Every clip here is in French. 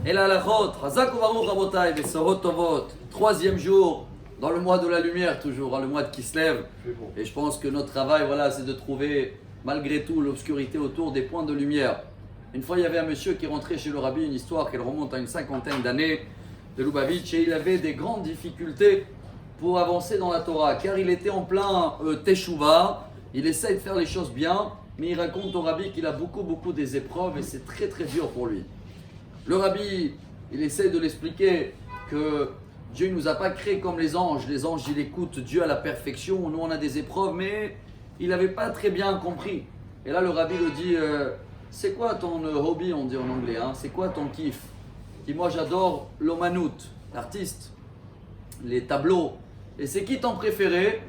Et la halachot, Chazak u'baruch rabotai, besorot tovot. Troisième jour, dans le mois de la lumière, toujours, dans le mois de Kislev. Et je pense que notre travail, voilà, c'est de trouver, malgré tout, l'obscurité autour des points de lumière. Une fois, il y avait un monsieur qui rentrait chez le rabbi, une histoire qui remonte à une cinquantaine d'années, de Lubavitch, et il avait des grandes difficultés pour avancer dans la Torah, car il était en plein Teshuvah, il essaye de faire les choses bien, mais il raconte au rabbi qu'il a beaucoup des épreuves et c'est très dur pour lui. Le rabbi, il essaie de l'expliquer que Dieu ne nous a pas créés comme les anges ils écoutent Dieu à la perfection, nous on a des épreuves, mais il n'avait pas très bien compris. Et là le rabbi le dit, c'est quoi ton hobby, on dit en anglais, hein? C'est quoi ton kiff? Il dit, moi j'adore l'omanout, l'artiste, les tableaux. Et c'est qui ton préféré?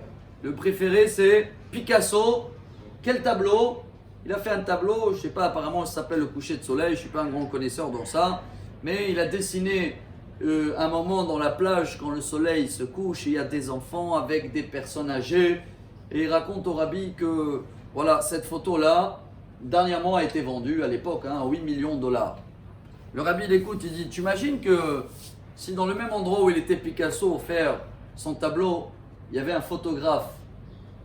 Le préféré c'est Picasso. Quel tableau? Il a fait un tableau, je ne sais pas, apparemment ça s'appelle le coucher de soleil, je ne suis pas un grand connaisseur dans ça, mais il a dessiné un moment dans la plage quand le soleil se couche et il y a des enfants avec des personnes âgées. Et il raconte au rabbi que voilà, cette photo-là, dernièrement a été vendue à l'époque à 8 millions de dollars. Le rabbi l'écoute, il dit, tu imagines que si dans le même endroit où il était Picasso faire son tableau, il y avait un photographe,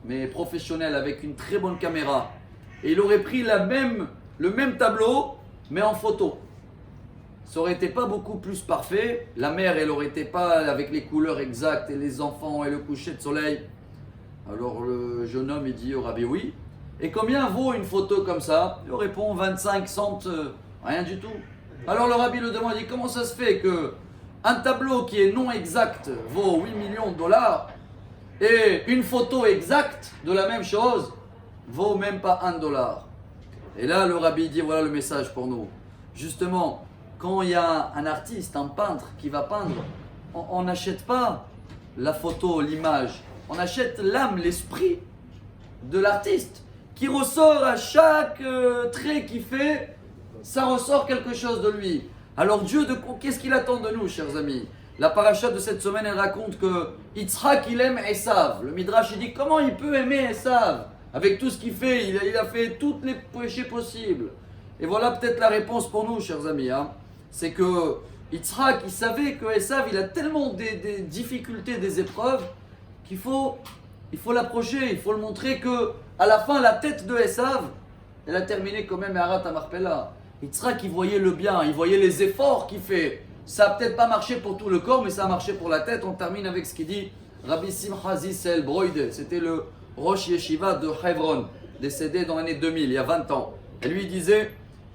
mais professionnel avec une très bonne caméra, et il aurait pris le même tableau, mais en photo. Ça aurait été pas beaucoup plus parfait. La mer, elle aurait été pas avec les couleurs exactes et les enfants et le coucher de soleil. Alors le jeune homme, il dit au rabbi, oui. Et combien vaut une photo comme ça? Il répond 25 cents, rien du tout. Alors le rabbi le demande, il dit, comment ça se fait que un tableau qui est non exact vaut 8 millions de dollars et une photo exacte de la même chose vaut même pas $1. Et là, le rabbi dit, voilà le message pour nous. Justement, quand il y a un artiste, un peintre qui va peindre, on n'achète pas la photo, l'image. On achète l'âme, l'esprit de l'artiste qui ressort à chaque trait qu'il fait, ça ressort quelque chose de lui. Alors Dieu, qu'est-ce qu'il attend de nous, chers amis? La paracha de cette semaine, elle raconte que Yitzhak, il aime Esav. Le Midrash, il dit, comment il peut aimer Esav? Avec tout ce qu'il fait, il a fait tous les péchés possibles. Et voilà peut-être la réponse pour nous, chers amis. Hein. C'est que Yitzhak, il savait que Esav, il a tellement des difficultés, des épreuves, qu'il faut l'approcher, il faut le montrer que à la fin, la tête de Esav, elle a terminé quand même Meharat HaMachpelah. Yitzhak, il voyait le bien, il voyait les efforts qu'il fait. Ça n'a peut-être pas marché pour tout le corps, mais ça a marché pour la tête. On termine avec ce qu'il dit Rabbi Simcha Zissel Broide. C'était le Rosh Yeshiva de Hebron, décédé dans l'année 2000, il y a 20 ans. Et lui, il disait,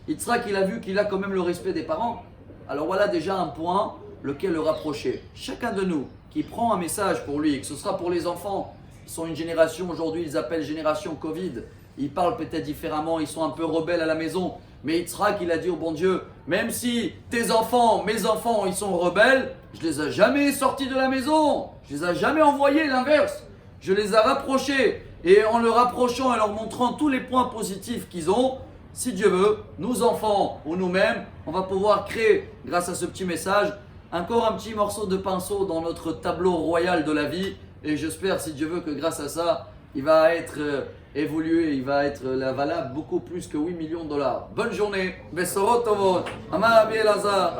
Yitzhak, il a vu qu'il a quand même le respect des parents. Alors voilà déjà un point lequel le rapprocher. Chacun de nous qui prend un message pour lui, que ce sera pour les enfants, ils sont une génération aujourd'hui, ils appellent génération Covid, ils parlent peut-être différemment, ils sont un peu rebelles à la maison. Mais Yitzhak, il a dit au bon Dieu, même si tes enfants, mes enfants, ils sont rebelles, je les ai jamais sortis de la maison, je les ai jamais envoyés, l'inverse. Je les ai rapprochés, et en leur rapprochant et leur montrant tous les points positifs qu'ils ont, si Dieu veut, nos enfants ou nous-mêmes, on va pouvoir créer, grâce à ce petit message, encore un petit morceau de pinceau dans notre tableau royal de la vie. Et j'espère, si Dieu veut, que grâce à ça, il va être évolué, il va être valable beaucoup plus que 8 millions de dollars. Bonne journée, Besorot Tovot, Amar Rabbi Elazar.